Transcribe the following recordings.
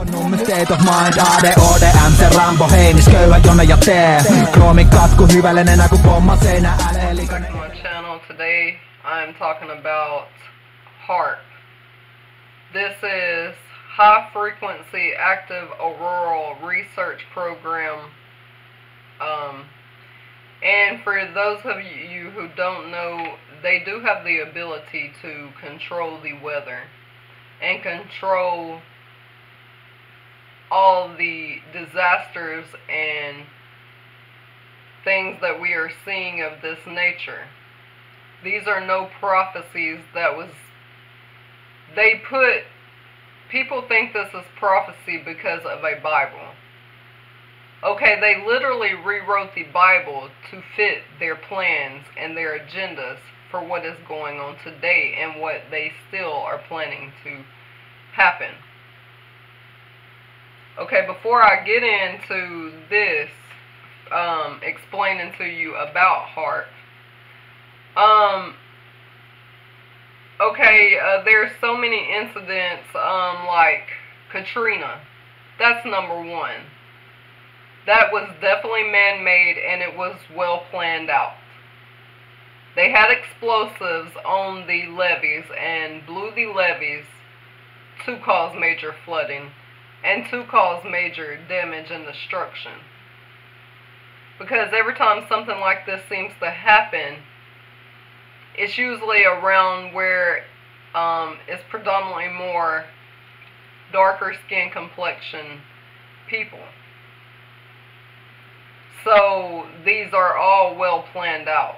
Nummer state of mind, ADHD, MC Rambo, heinis, köyhä, jone ja tee. Kroomikatku hyvällinen, kun pomma seinä, älä my channel. Today I'm talking about HAARP. This is High Frequency Active Auroral Research Program. And for those of you who don't know, they do have the ability to control the weather and control all the disasters and things that we are seeing of this nature. These are no prophecies that was, people think this is prophecy because of a Bible. Okay, they literally rewrote the Bible to fit their plans and their agendas for what is going on today and what they still are planning to happen. Okay, before I get into this, explaining to you about HAARP, there's so many incidents, like Katrina. That's number one. That was definitely man-made, and it was well planned out. They had explosives on the levees and blew the levees to cause major flooding and to cause major damage and destruction. Because every time something like this seems to happen, it's usually around where it's predominantly more darker skin complexion people. So these are all well planned out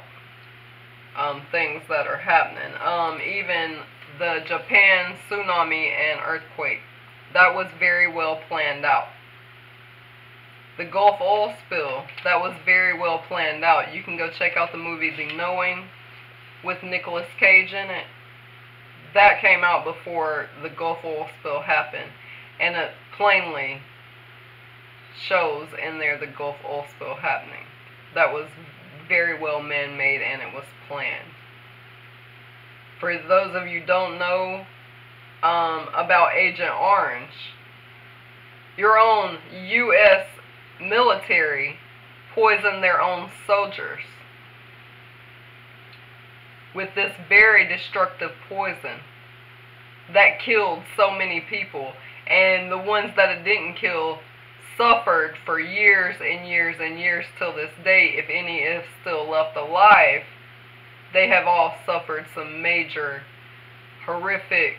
things that are happening. Even the Japan tsunami and earthquake, that was very well planned out. The Gulf oil spill, that was very well planned out. You can go check out the movie The Knowing with Nicolas Cage in it. That came out before the Gulf oil spill happened, and it plainly shows in there the Gulf oil spill happening. That was very well man-made, and it was planned. For those of you who don't know about Agent Orange, your own U.S. military poisoned their own soldiers with this very destructive poison that killed so many people, and the ones that it didn't kill suffered for years and years and years till this day. If any is still left alive, they have all suffered some major horrific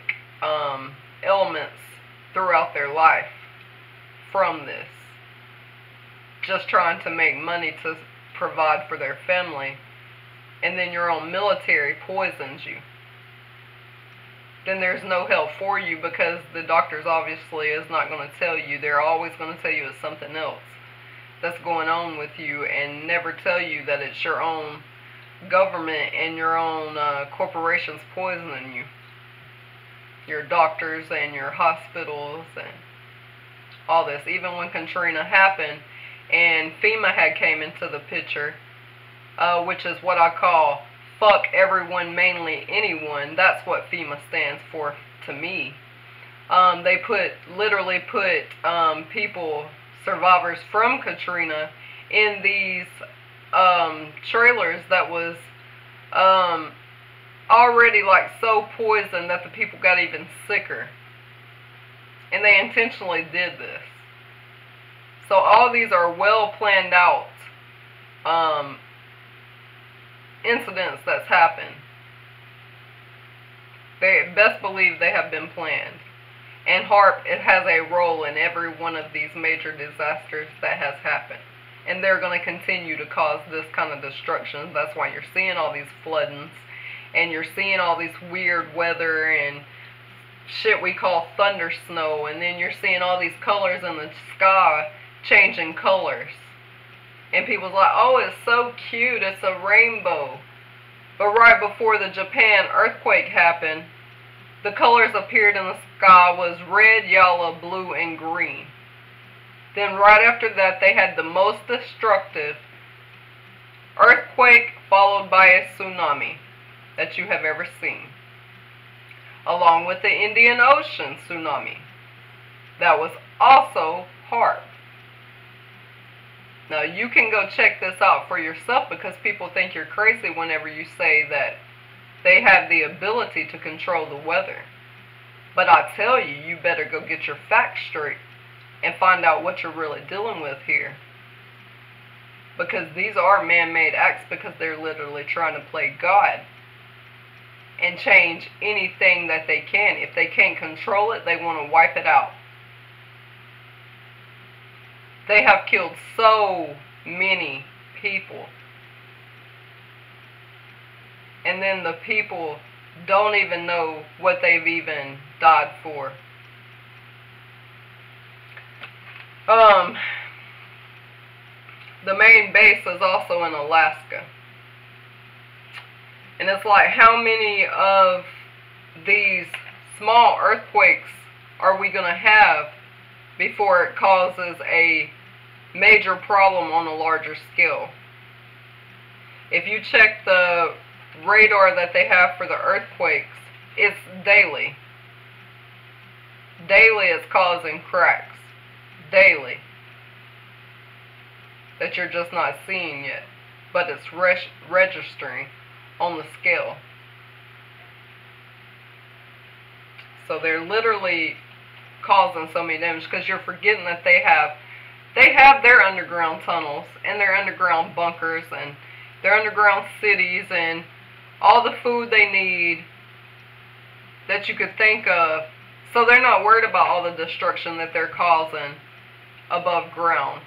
ailments throughout their life from this. Just trying to make money to provide for their family, and then your own military poisons you. Then there's no help for you, because the doctors obviously is not going to tell you. They're always going to tell you it's something else that's going on with you, and never tell you that it's your own government and your own corporations poisoning you. Your doctors and your hospitals and all this. Even when Katrina happened and FEMA had came into the picture, which is what I call fuck everyone, mainly anyone. That's what FEMA stands for to me. They literally put people, survivors from Katrina, in these trailers that was already like so poisoned that the people got even sicker. And they intentionally did this. So all these are well planned out incidents that's happened. They best believe they have been planned. And HAARP, it has a role in every one of these major disasters that has happened. And they're going to continue to cause this kind of destruction. That's why you're seeing all these floodings, and you're seeing all this weird weather and shit we call thunder snow, and then you're seeing all these colors in the sky changing colors. And people's like, oh, it's so cute, it's a rainbow. But right before the Japan earthquake happened, the colors appeared in the sky was red, yellow, blue, and green. Then right after that, they had the most destructive earthquake followed by a tsunami that you have ever seen, along with the Indian Ocean tsunami. that was also HAARP. Now you can go check this out for yourself, because people think you're crazy whenever you say that they have the ability to control the weather. But I tell you, you better go get your facts straight and find out what you're really dealing with here. Because these are man-made acts, because they're literally trying to play God and change anything that they can. If they can't control it, they want to wipe it out. They have killed so many people. And then the people don't even know what they've even died for. The main base is also in Alaska. And it's like, how many of these small earthquakes are we going to have before it causes a major problem on a larger scale? If you check the radar that they have for the earthquakes, it's daily. Daily it's causing cracks. Daily. That you're just not seeing yet. But it's registering on the scale. So they're literally causing so many damage, because you're forgetting that they have their underground tunnels and their underground bunkers and their underground cities and all the food they need that you could think of. So they're not worried about all the destruction that they're causing above ground.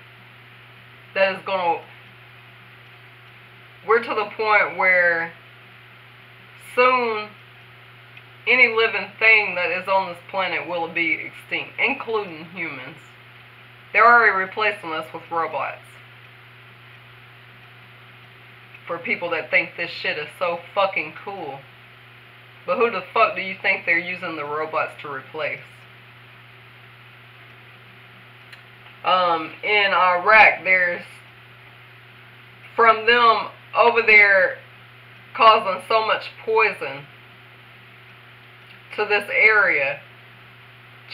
That is going to... We're to the point where soon any living thing that is on this planet will be extinct, including humans. They're already replacing us with robots. For people that think this shit is so fucking cool. But who the fuck do you think they're using the robots to replace? In Iraq, there's, from them over there causing so much poison to this area,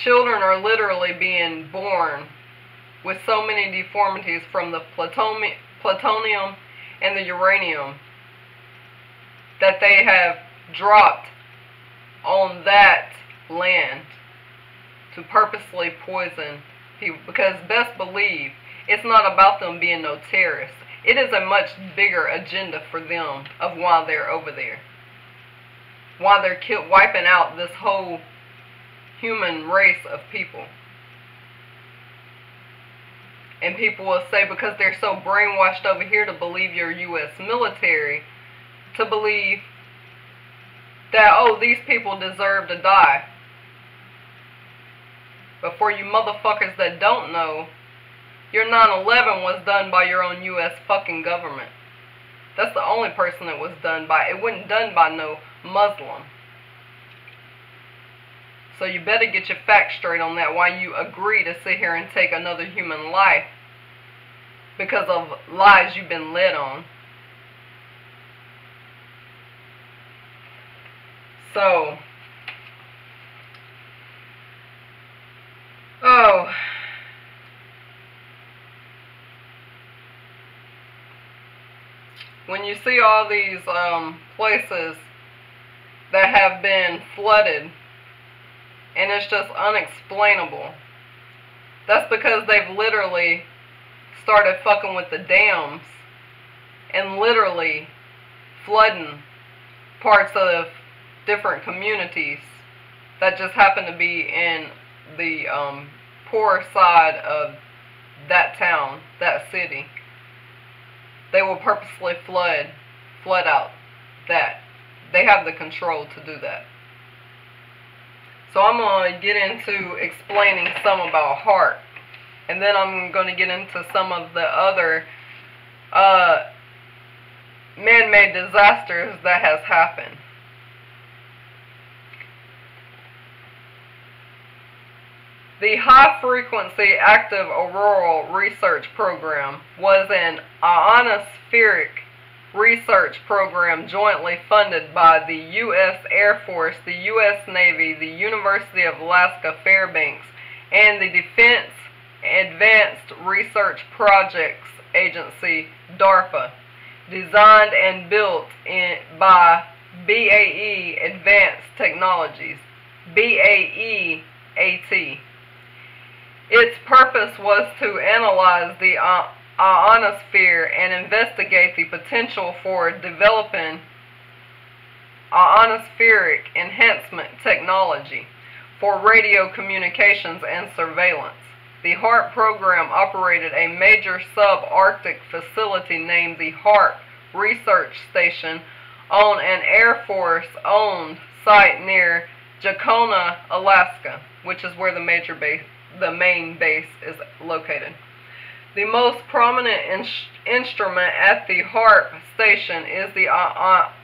children are literally being born with so many deformities from the plutonium and the uranium that they have dropped on that land to purposely poison people. Because best believe, it's not about them being no terrorists. It is a much bigger agenda for them of why they're over there. Why they're wiping out this whole human race of people. And people will say, because they're so brainwashed over here to believe your U.S. military, to believe that, oh, these people deserve to die. But for you motherfuckers that don't know, your 9/11 was done by your own U.S. fucking government. That's the only person it was done by. It wasn't done by no Muslim. So you better get your facts straight on that, why you agree to sit here and take another human life because of lies you've been led on. So, oh, when you see all these places that have been flooded, and it's just unexplainable, that's because they've literally started fucking with the dams and literally flooding parts of different communities that just happen to be in the poor side of that town, that city. They will purposely flood out that. They have the control to do that. So I'm going to get into explaining some about HAARP. And then I'm going to get into some of the other man-made disasters that has happened. The High Frequency Active Auroral Research Program was an ionospheric research program jointly funded by the U.S. Air Force, the U.S. Navy, the University of Alaska Fairbanks, and the Defense Advanced Research Projects Agency, DARPA, designed and built by BAE Advanced Technologies, BAE-AT. Its purpose was to analyze the ionosphere and investigate the potential for developing ionospheric enhancement technology for radio communications and surveillance. The HAARP program operated a major subarctic facility named the HAARP Research Station on an Air Force-owned site near Jacona, Alaska, which is where the main base is located. The most prominent instrument at the HAARP station is the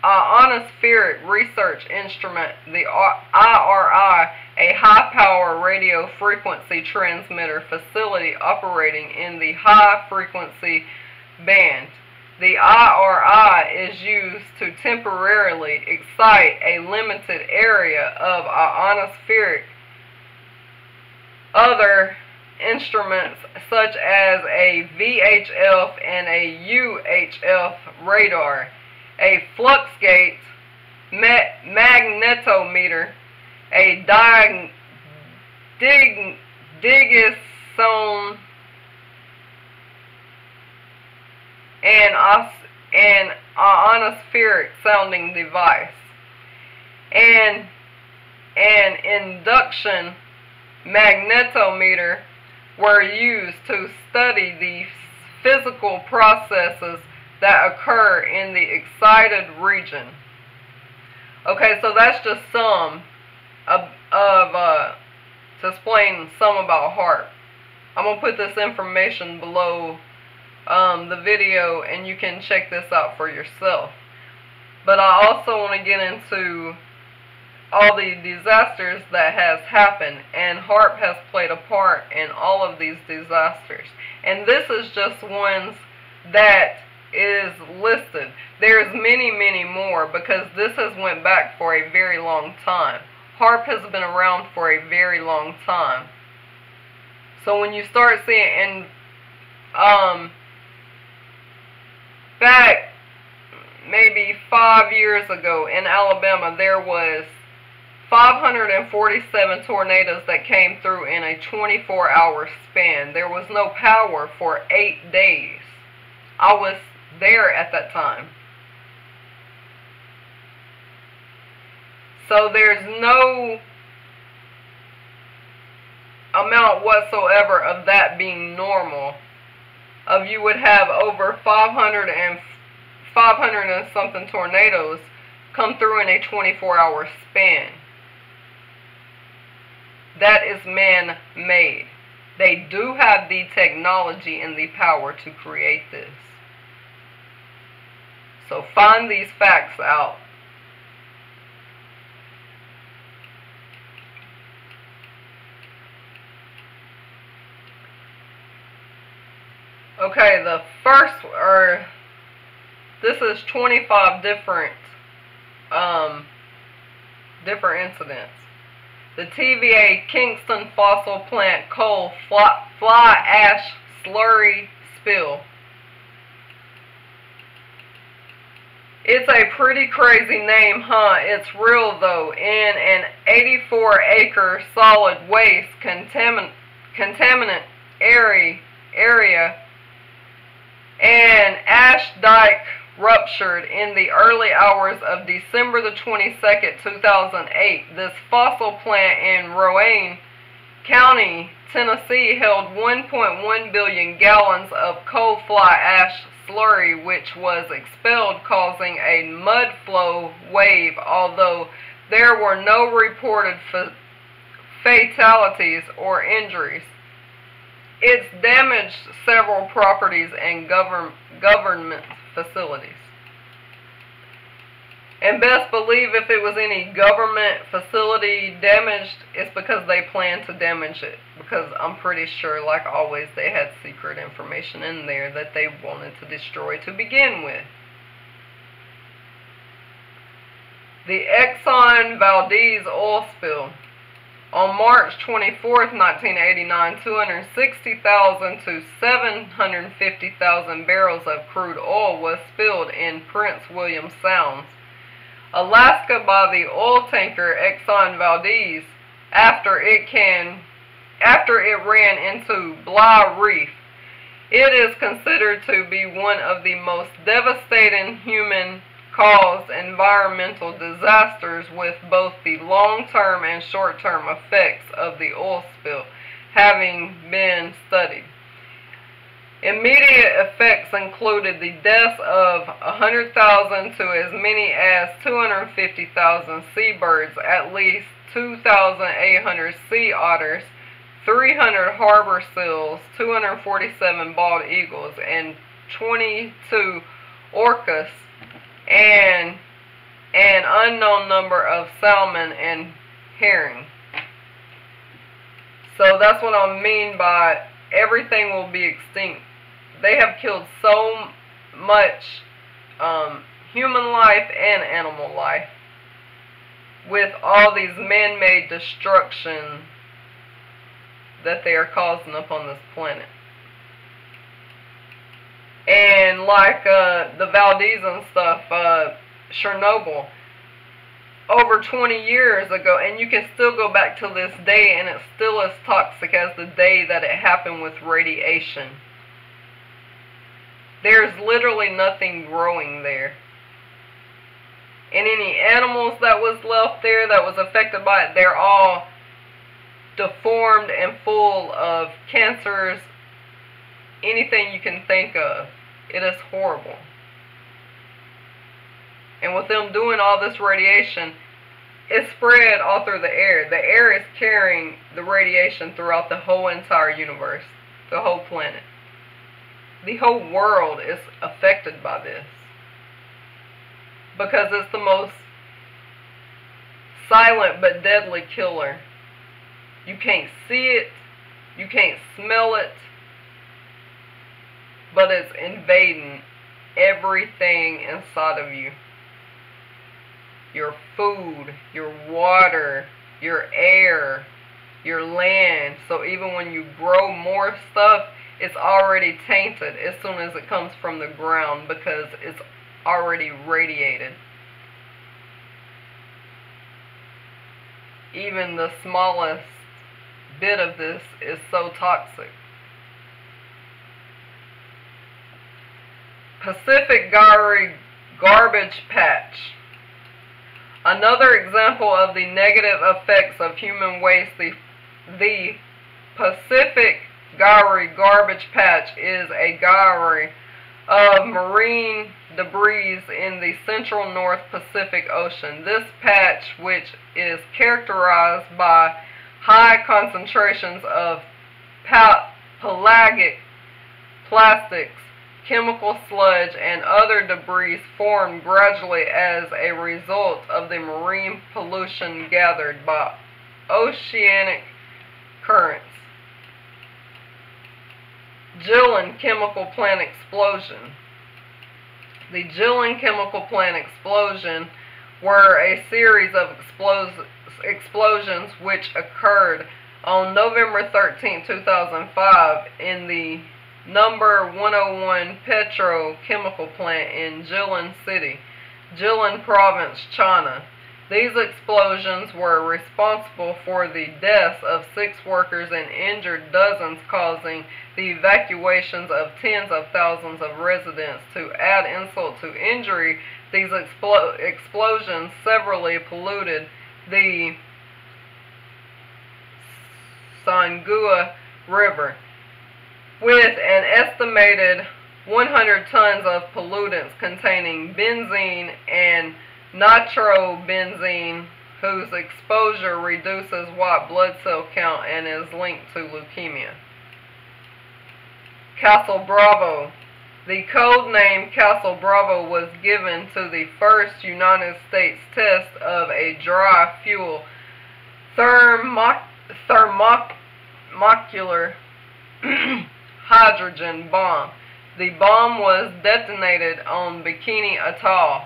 Ionospheric Research Instrument, the IRI, a high-power radio frequency transmitter facility operating in the high-frequency band. The IRI is used to temporarily excite a limited area of ionospheric. Other instruments such as a VHF and a UHF radar, a flux gate, magnetometer, a digisone, and ionospheric sounding device, and an induction magnetometer were used to study the physical processes that occur in the excited region. Okay, so that's just some to explain some about HAARP. I'm going to put this information below the video, and you can check this out for yourself. But I also want to get into all the disasters that has happened, and HAARP has played a part in all of these disasters. And this is just ones that is listed. There's many, many more, because this has went back for a very long time. HAARP has been around for a very long time. So when you start seeing, and back maybe 5 years ago in Alabama, there was 547 tornadoes that came through in a 24-hour span. There was no power for 8 days. I was there at that time. So there's no amount whatsoever of that being normal. Of you would have over 500 and something tornadoes come through in a 24-hour span. That is man-made. They do have the technology and the power to create this. So find these facts out. Okay, the first, this is 25 different incidents. The TVA Kingston Fossil Plant Coal Fly Ash Slurry Spill. It's a pretty crazy name, huh? It's real though. In an 84-acre solid waste contaminant area, an ash dike ruptured in the early hours of December the 22nd, 2008. This fossil plant in Rowan County, Tennessee, held 1.1 billion gallons of coal fly ash slurry, which was expelled, causing a mud flow wave, although there were no reported fatalities or injuries. It's damaged several properties and government facilities. And best believe if it was any government facility damaged, it's because they planned to damage it. Because I'm pretty sure, like always, they had secret information in there that they wanted to destroy to begin with. The Exxon Valdez oil spill. On March 24, 1989, 260,000 to 750,000 barrels of crude oil was spilled in Prince William Sound, Alaska by the oil tanker Exxon Valdez after it ran into Bligh Reef. It is considered to be one of the most devastating human-caused environmental disasters, with both the long-term and short-term effects of the oil spill having been studied. Immediate effects included the deaths of 100,000 to as many as 250,000 seabirds, at least 2,800 sea otters, 300 harbor seals, 247 bald eagles, and 22 orcas, and an unknown number of salmon and herring. So that's what I mean by everything will be extinct. They have killed so much human life and animal life with all these man-made destruction that they are causing upon this planet. And like the Valdez and stuff, Chernobyl, over 20 years ago, and you can still go back to this day and it's still as toxic as the day that it happened with radiation. There's literally nothing growing there. And any animals that was left there that was affected by it, they're all deformed and full of cancers, anything you can think of. It is horrible. And with them doing all this radiation, it's spread all through the air. The air is carrying the radiation throughout the whole entire universe, the whole planet. The whole world is affected by this, because it's the most silent but deadly killer. You can't see it, you can't smell it, but it's invading everything inside of you. Your food, your water, your air, your land. So even when you grow more stuff, it's already tainted as soon as it comes from the ground, because it's already radiated. Even the smallest bit of this is so toxic. Pacific garbage patch. Another example of the negative effects of human waste, the Pacific garbage patch is a gallery of marine debris in the central North Pacific Ocean. This patch, which is characterized by high concentrations of pelagic plastics, chemical sludge, and other debris, formed gradually as a result of the marine pollution gathered by oceanic currents. Jilin chemical plant explosion. The Jilin chemical plant explosion were a series of explosions which occurred on November 13, 2005 in the number 101 petrochemical plant in Jilin City, Jilin Province, China. These explosions were responsible for the deaths of 6 workers and injured dozens, causing the evacuations of tens of thousands of residents. To add insult to injury, these explosions severely polluted the Sangua River with an estimated 100 tons of pollutants containing benzene and nitrobenzene, whose exposure reduces white blood cell count and is linked to leukemia. Castle Bravo. The code name Castle Bravo was given to the first United States test of a dry fuel thermonuclear hydrogen bomb. The bomb was detonated on Bikini Atoll,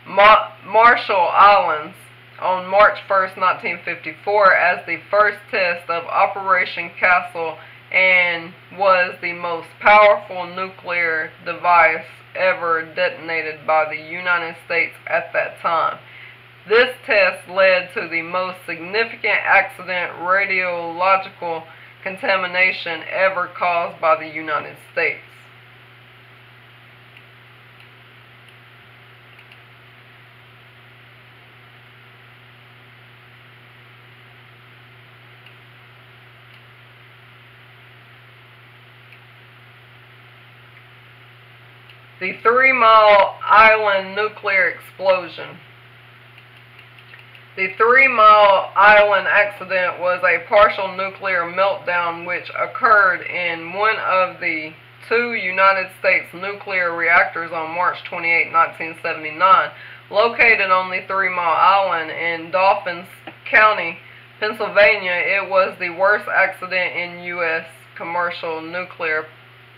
Marshall Islands, on March 1st, 1954 as the first test of Operation Castle and was the most powerful nuclear device ever detonated by the United States at that time. This test led to the most significant accident radiological contamination ever caused by the United States. The 3 Mile Island nuclear explosion. The 3 Mile Island accident was a partial nuclear meltdown which occurred in one of the 2 United States nuclear reactors on March 28, 1979. Located on the 3 Mile Island in Dauphin County, Pennsylvania, it was the worst accident in U.S. commercial nuclear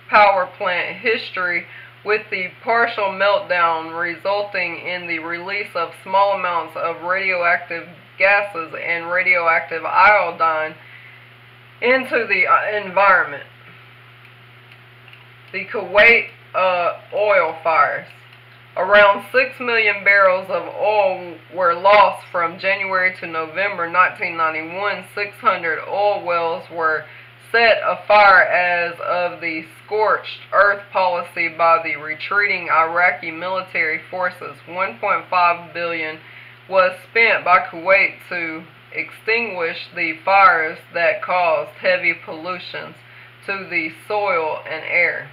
power plant history, with the partial meltdown resulting in the release of small amounts of radioactive gases and radioactive iodine into the environment. The Kuwait oil fires. Around 6 million barrels of oil were lost from January to November 1991. 600 oil wells were set afire as of the scorched earth policy by the retreating Iraqi military forces. 1.5 billion was spent by Kuwait to extinguish the fires that caused heavy pollutions to the soil and air.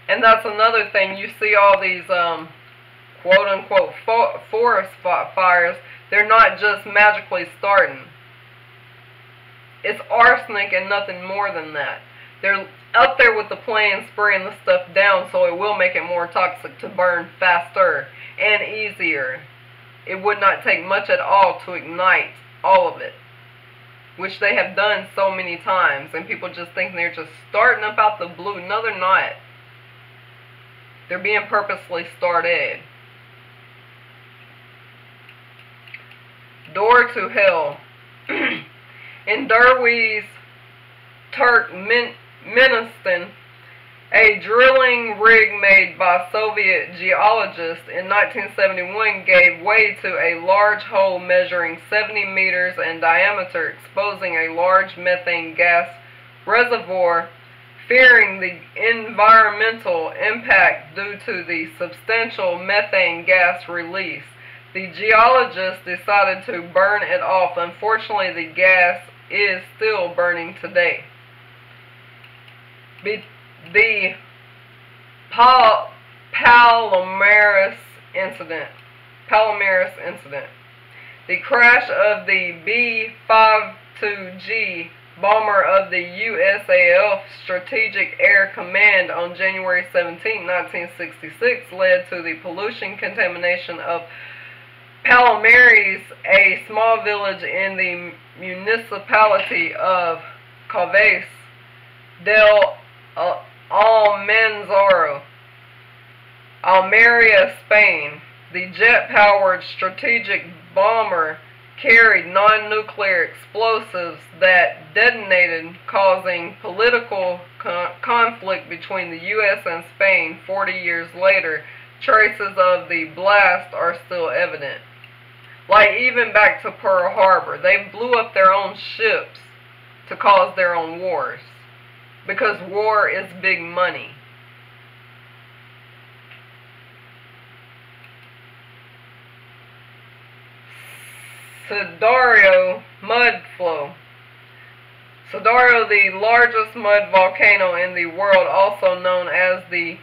And that's another thing, you see all these quote-unquote forest fires, they're not just magically starting. It's arsenic and nothing more than that. They're up there with the plane spraying the stuff down, so it will make it more toxic to burn faster and easier. It would not take much at all to ignite all of it, which they have done so many times, and people just think they're just starting up out the blue. No, they're not. They're being purposely started. Door to Hell. In Derwi's Turkmenistan, a drilling rig made by Soviet geologists in 1971 gave way to a large hole measuring 70 meters in diameter, exposing a large methane gas reservoir. Fearing the environmental impact due to the substantial methane gas release, the geologists decided to burn it off. Unfortunately, the gas is still burning today. The Palomares incident. The crash of the B-52G bomber of the USAF Strategic Air Command on January 17, 1966 led to the pollution contamination of Palomares, a small village in the municipality of Cavés del Almanzora, Almeria, Spain. The jet-powered strategic bomber carried non-nuclear explosives that detonated, causing political conflict between the U.S. and Spain. 40 years later, traces of the blast are still evident. Like even back to Pearl Harbor, they blew up their own ships to cause their own wars, because war is big money. Sidario mud flow. Sidario, the largest mud volcano in the world, also known as the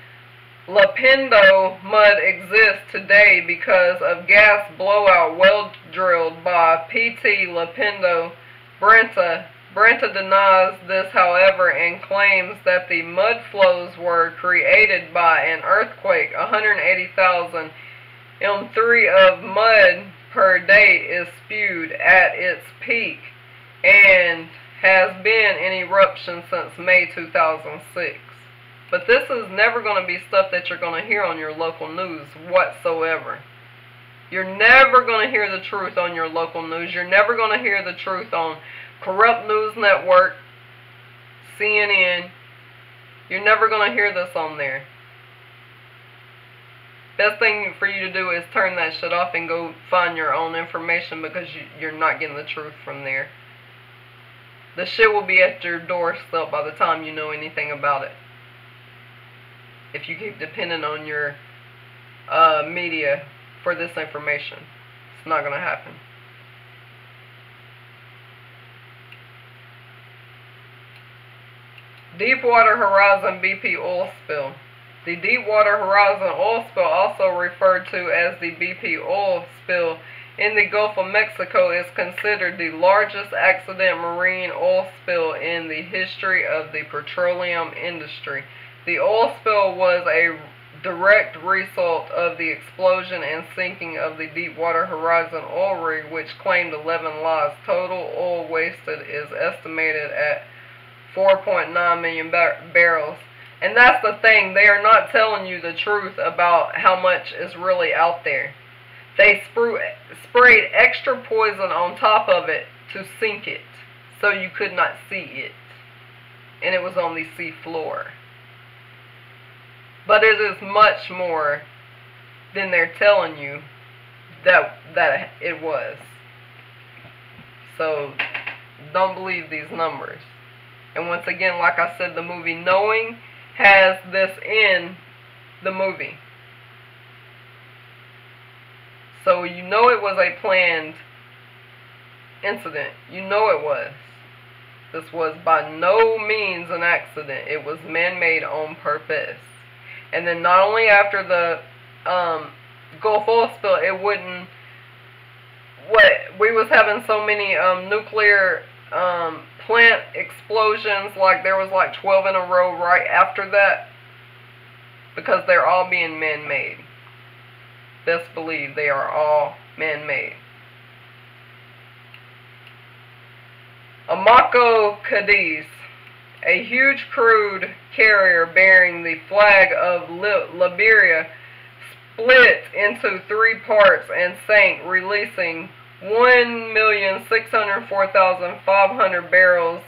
Lapindo mud, exists today because of gas blowout well drilled by P.T. Lapindo. Brenta denies this, however, and claims that the mud flows were created by an earthquake. 180,000 m3 of mud per day is spewed at its peak and has been in eruption since May 2006. But this is never going to be stuff that you're going to hear on your local news whatsoever. You're never going to hear the truth on your local news. You're never going to hear the truth on Corrupt News Network, CNN. You're never going to hear this on there. Best thing for you to do is turn that shit off and go find your own information, because you're not getting the truth from there. The shit will be at your doorstep by the time you know anything about it. If you keep depending on your media for this information, it's not going to happen. Deepwater Horizon BP oil spill. The Deepwater Horizon oil spill, also referred to as the BP oil spill in the Gulf of Mexico, is considered the largest accident marine oil spill in the history of the petroleum industry. The oil spill was a direct result of the explosion and sinking of the Deepwater Horizon oil rig, which claimed 11 lives. Total oil wasted is estimated at 4.9 million barrels. And that's the thing, they are not telling you the truth about how much is really out there. They sprayed extra poison on top of it to sink it, so you could not see it. And it was on the sea floor. But it is much more than they're telling you that it was. So don't believe these numbers. And once again, like I said, the movie Knowing has this in the movie. So you know it was a planned incident. You know it was. This was by no means an accident. It was man-made on purpose. And then not only after the Gulf oil spill, it wouldn't... We was having so many nuclear plant explosions, like there was like 12 in a row right after that, because they're all being man-made. Best believe they are all man-made. Amaco Cadiz, a huge crude carrier bearing the flag of Liberia, split into 3 parts and sank, releasing 1,604,500 barrels,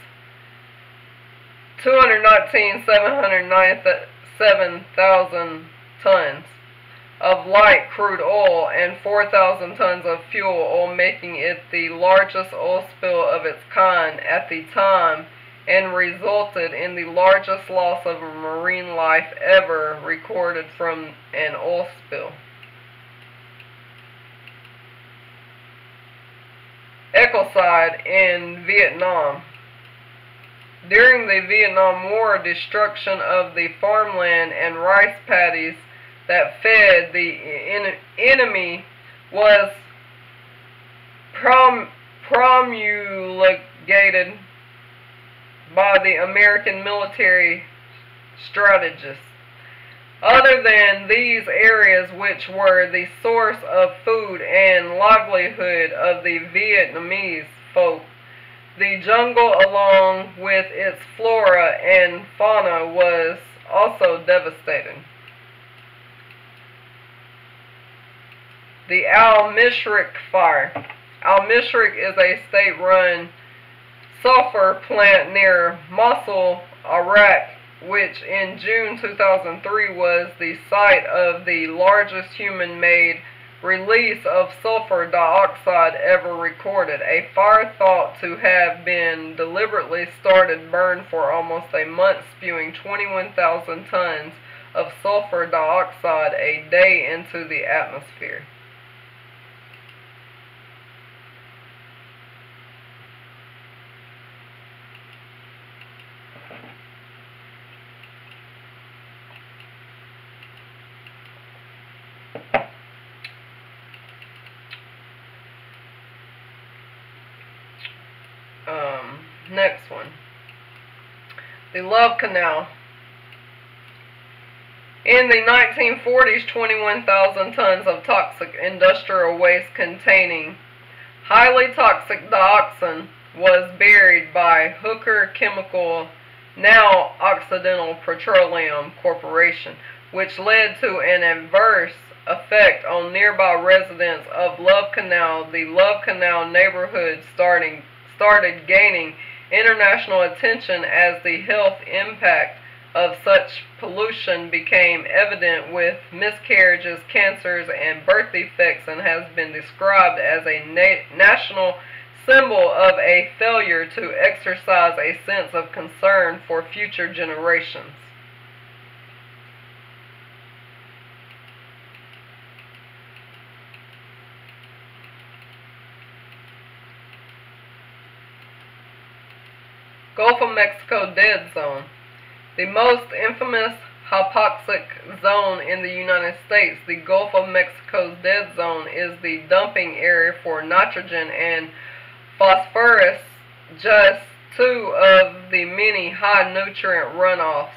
219,797,000 tons of light crude oil, and 4,000 tons of fuel oil, making it the largest oil spill of its kind at the time, and resulted in the largest loss of marine life ever recorded from an oil spill. Ecocide in Vietnam. During the Vietnam War, destruction of the farmland and rice paddies that fed the enemy was promulgated by the American military strategists. Other than these areas, which were the source of food and livelihood of the Vietnamese folk, the jungle, along with its flora and fauna, was also devastated. The Al-Mishriq fire. Al-Mishriq is a state-run sulfur plant near Mosul, Iraq, which in June 2003 was the site of the largest human-made release of sulfur dioxide ever recorded. A fire thought to have been deliberately started burned for almost a month, spewing 21,000 tons of sulfur dioxide a day into the atmosphere. Next one. The Love Canal. In the 1940s, 21,000 tons of toxic industrial waste containing highly toxic dioxin was buried by Hooker Chemical, now Occidental Petroleum Corporation, which led to an adverse effect on nearby residents of Love Canal, the Love Canal neighborhood started gaining international attention as the health impact of such pollution became evident with miscarriages, cancers, and birth defects, and has been described as a national symbol of a failure to exercise a sense of concern for future generations. Gulf of Mexico Dead Zone. The most infamous hypoxic zone in the United States, the Gulf of Mexico's Dead Zone, is the dumping area for nitrogen and phosphorus, just two of the many high nutrient runoffs.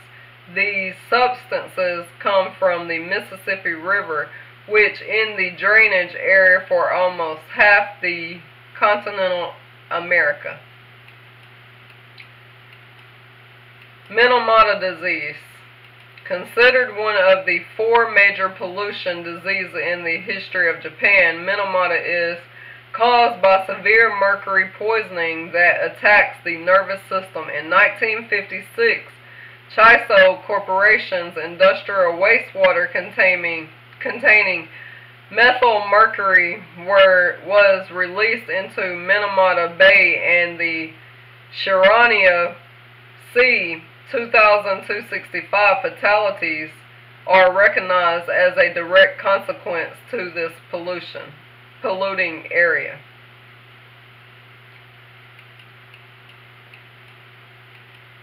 These substances come from the Mississippi River, which in the drainage area for almost half the continental America. Minamata disease. Considered one of the 4 major pollution diseases in the history of Japan, Minamata is caused by severe mercury poisoning that attacks the nervous system. In 1956, Chiso Corporation's industrial wastewater containing methyl mercury was released into Minamata Bay and the Shirania Sea. 2,265 fatalities are recognized as a direct consequence to this polluting area.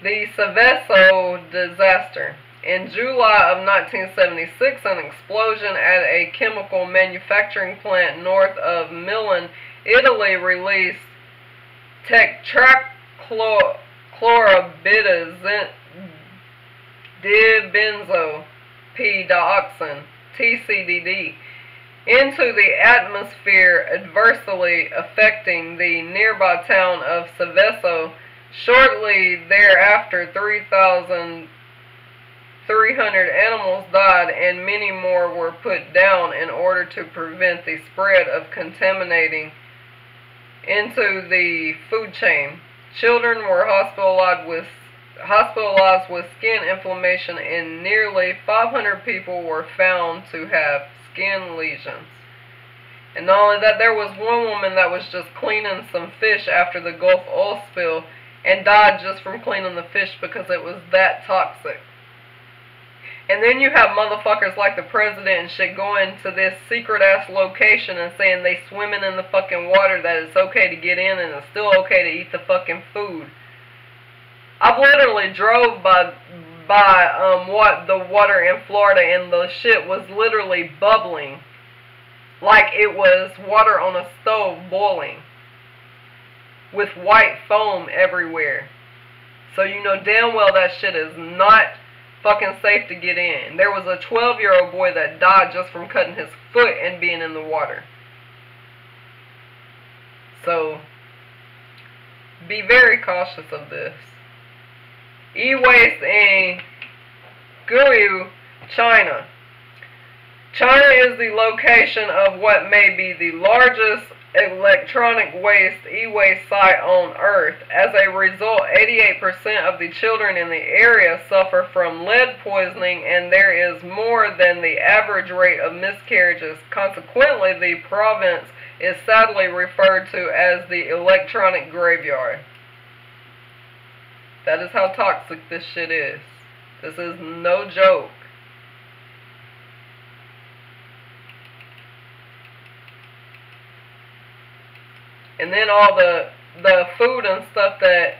The Seveso disaster. In July of 1976, an explosion at a chemical manufacturing plant north of Milan, Italy, released tetrachlorobenzo P-dioxin, TCDD, into the atmosphere, adversely affecting the nearby town of Seveso. Shortly thereafter, 3,300 animals died and many more were put down in order to prevent the spread of contaminating into the food chain. Children were hospitalized with skin inflammation, and nearly 500 people were found to have skin lesions. And not only that, there was one woman that was just cleaning some fish after the Gulf oil spill and died just from cleaning the fish because it was that toxic. And then you have motherfuckers like the president and shit going to this secret ass location and saying they swimming in the fucking water, that it's okay to get in and it's still okay to eat the fucking food. I've literally drove by the water in Florida, and the shit was literally bubbling like it was water on a stove boiling with white foam everywhere. So you know damn well that shit is not fucking safe to get in. There was a 12-year-old boy that died just from cutting his foot and being in the water. So be very cautious of this. E-waste in Guiyou, China. China is the location of what may be the largest electronic waste e-waste site on Earth. As a result, 88% of the children in the area suffer from lead poisoning, and there is more than the average rate of miscarriages. Consequently, the province is sadly referred to as the electronic graveyard. That is how toxic this shit is. This is no joke. And then all the food and stuff that,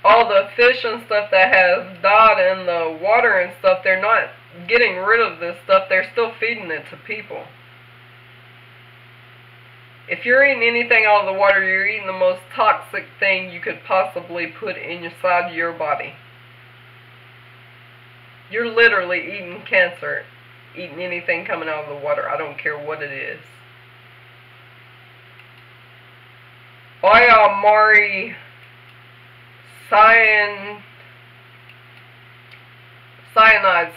all the fish and stuff that has died in the water and stuff, they're not getting rid of this stuff. They're still feeding it to people. If you're eating anything out of the water, you're eating the most toxic thing you could possibly put inside your body. You're literally eating cancer, eating anything coming out of the water. I don't care what it is. Mari cyanide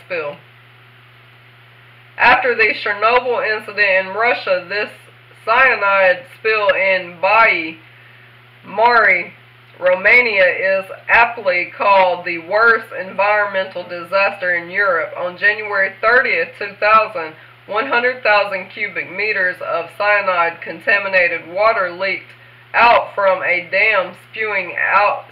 spill. After the Chernobyl incident in Russia, this cyanide spill in Baia Mare, Romania is aptly called the worst environmental disaster in Europe. On January 30th, 2000, 100,000 cubic meters of cyanide-contaminated water leaked out from a dam spewing out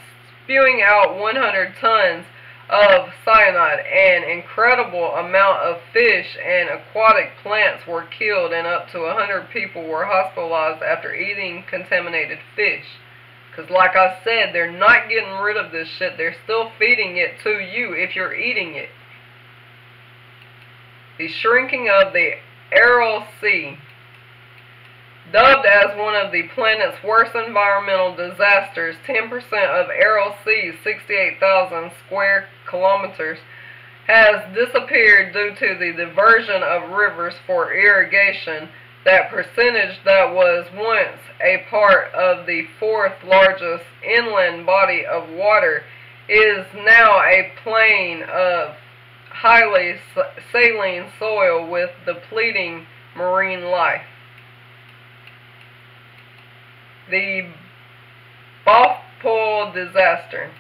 100 tons of cyanide. An incredible amount of fish and aquatic plants were killed, and up to 100 people were hospitalized after eating contaminated fish. Because like I said, they're not getting rid of this shit. They're still feeding it to you if you're eating it. The shrinking of the Aral Sea. Dubbed as one of the planet's worst environmental disasters, 10% of Aral Sea's 68,000 square kilometers has disappeared due to the diversion of rivers for irrigation. That percentage that was once a part of the fourth largest inland body of water is now a plain of highly saline soil with depleting marine life. The Bhopal disaster.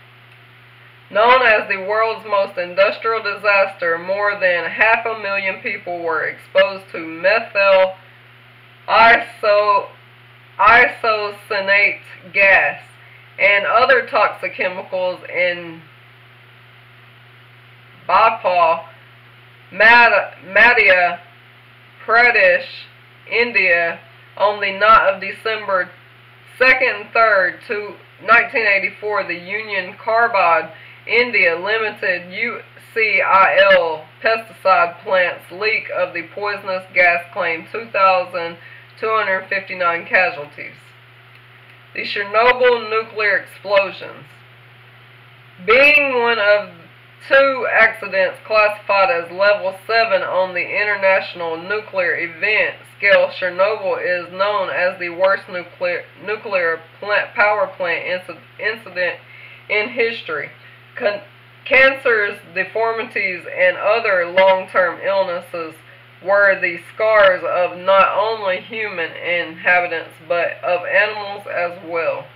Known as the world's most industrial disaster, more than 500,000 people were exposed to methyl isocyanate gas and other toxic chemicals in Bhopal, Madhya Pradesh, India, on the night of December 2nd and 3rd to 1984. The Union Carbide India Limited UCIL pesticide plant's leak of the poisonous gas claimed 2,259 casualties. The Chernobyl nuclear explosions. Being one of two accidents classified as level 7 on the International Nuclear Event Scale, Chernobyl is known as the worst nuclear power plant incident in history. Cancers, deformities, and other long-term illnesses were the scars of not only human inhabitants, but of animals as well.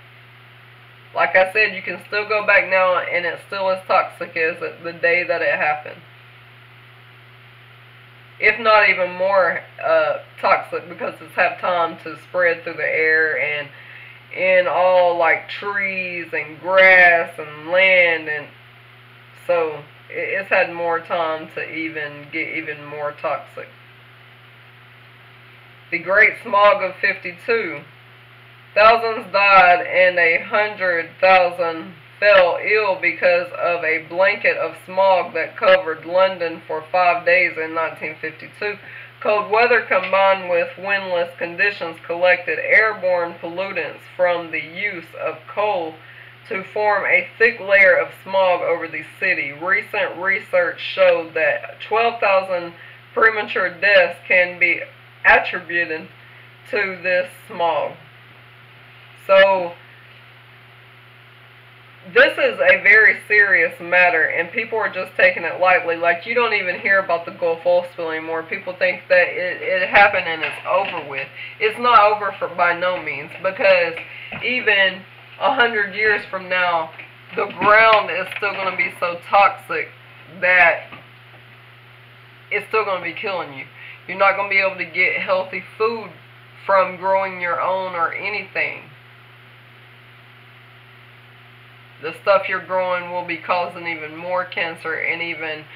Like I said, you can still go back now, and it's still as toxic as the day that it happened. If not even more toxic, because it's had time to spread through the air and in all like trees and grass and land, and so it's had more time to even get even more toxic. The Great Smog of '52. Thousands died and 100,000 fell ill because of a blanket of smog that covered London for 5 days in 1952. Cold weather combined with windless conditions collected airborne pollutants from the use of coal to form a thick layer of smog over the city. Recent research showed that 12,000 premature deaths can be attributed to this smog. So, this is a very serious matter, and people are just taking it lightly. Like, you don't even hear about the Gulf oil spill anymore. People think that it happened and it's over with. It's not over by no means, because even 100 years from now, the ground is still going to be so toxic that it's still going to be killing you. You're not going to be able to get healthy food from growing your own or anything. The stuff you're growing will be causing even more cancer and even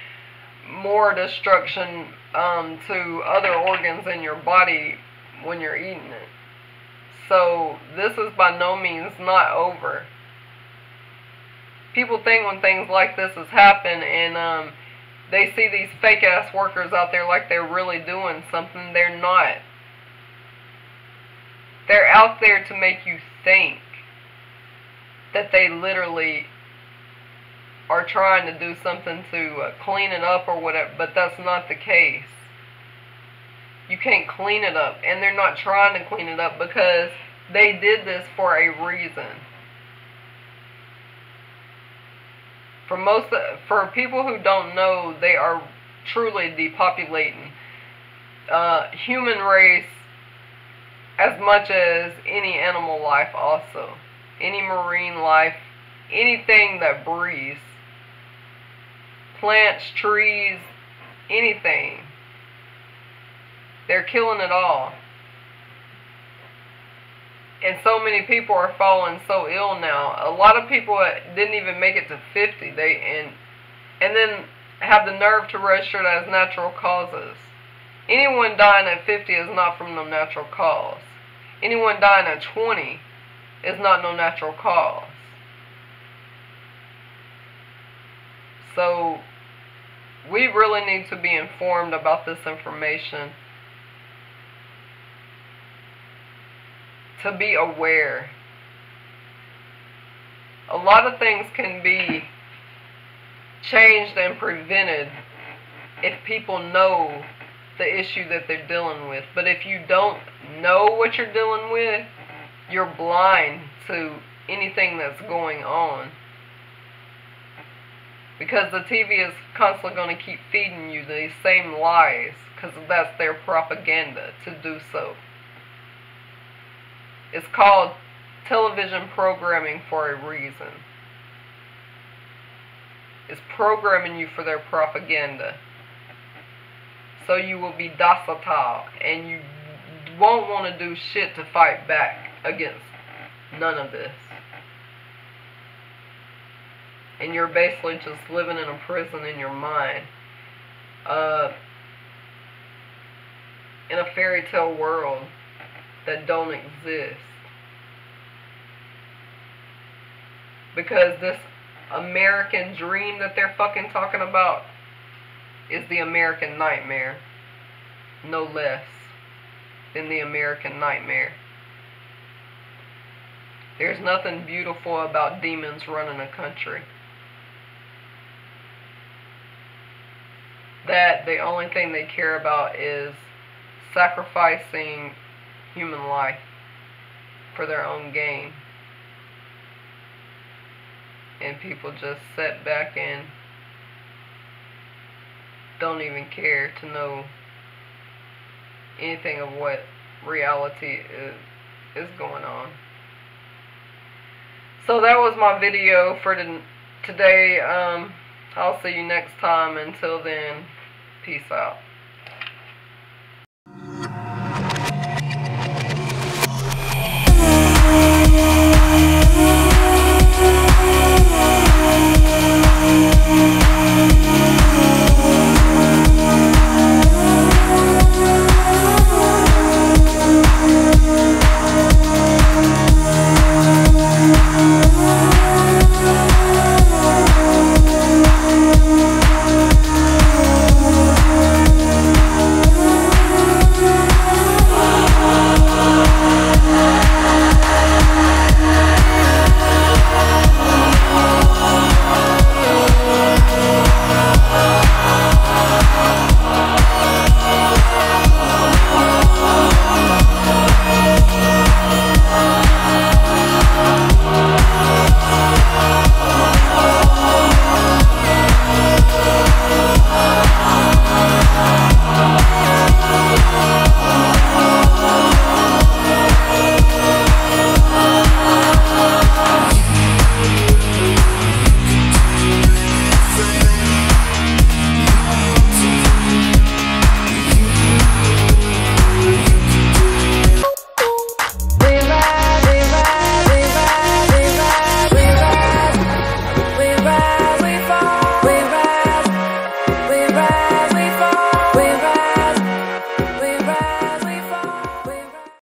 more destruction to other organs in your body when you're eating it. So this is by no means not over. People think when things like this has happened and they see these fake ass workers out there like they're really doing something. They're not. They're out there to make you think that they literally are trying to do something to clean it up or whatever, but that's not the case. You can't clean it up, and they're not trying to clean it up because they did this for a reason. For people who don't know, they are truly depopulating human race as much as any animal life also. Any marine life, anything that breathes. Plants, trees, anything. They're killing it all. And so many people are falling so ill now. A lot of people didn't even make it to 50. And then have the nerve to register it as natural causes. Anyone dying at 50 is not from no natural cause. Anyone dying at 20 is not no natural cause. So we really need to be informed about this information, to be aware. A lot of things can be changed and prevented if people know the issue that they're dealing with. But if you don't know what you're dealing with, you're blind to anything that's going on. Because the TV is constantly going to keep feeding you these same lies, because that's their propaganda to do so. It's called television programming for a reason. It's programming you for their propaganda. So you will be docile, and you won't want to do shit to fight back against none of this. And you're basically just living in a prison in your mind. In a fairy tale world that don't exist. Because this American dream that they're fucking talking about is the American nightmare. No less than the American nightmare. There's nothing beautiful about demons running a country. That the only thing they care about is sacrificing human life for their own gain. And people just sit back and don't even care to know anything of what reality is going on. So that was my video for today. I'll see you next time. Until then, peace out.